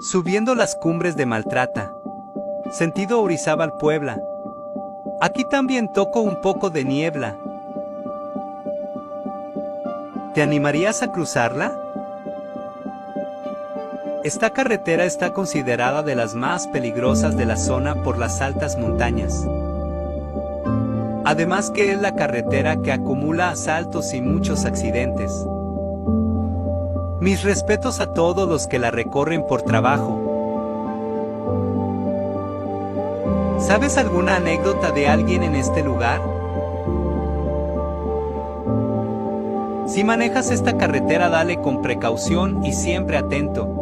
Subiendo las cumbres de Maltrata. Sentido Orizaba-Puebla. Aquí también toco un poco de niebla. ¿Te animarías a cruzarla? Esta carretera está considerada de las más peligrosas de la zona por las altas montañas. Además que es la carretera que acumula asaltos y muchos accidentes. Mis respetos a todos los que la recorren por trabajo. ¿Sabes alguna anécdota de alguien en este lugar? Si manejas esta carretera, dale con precaución y siempre atento.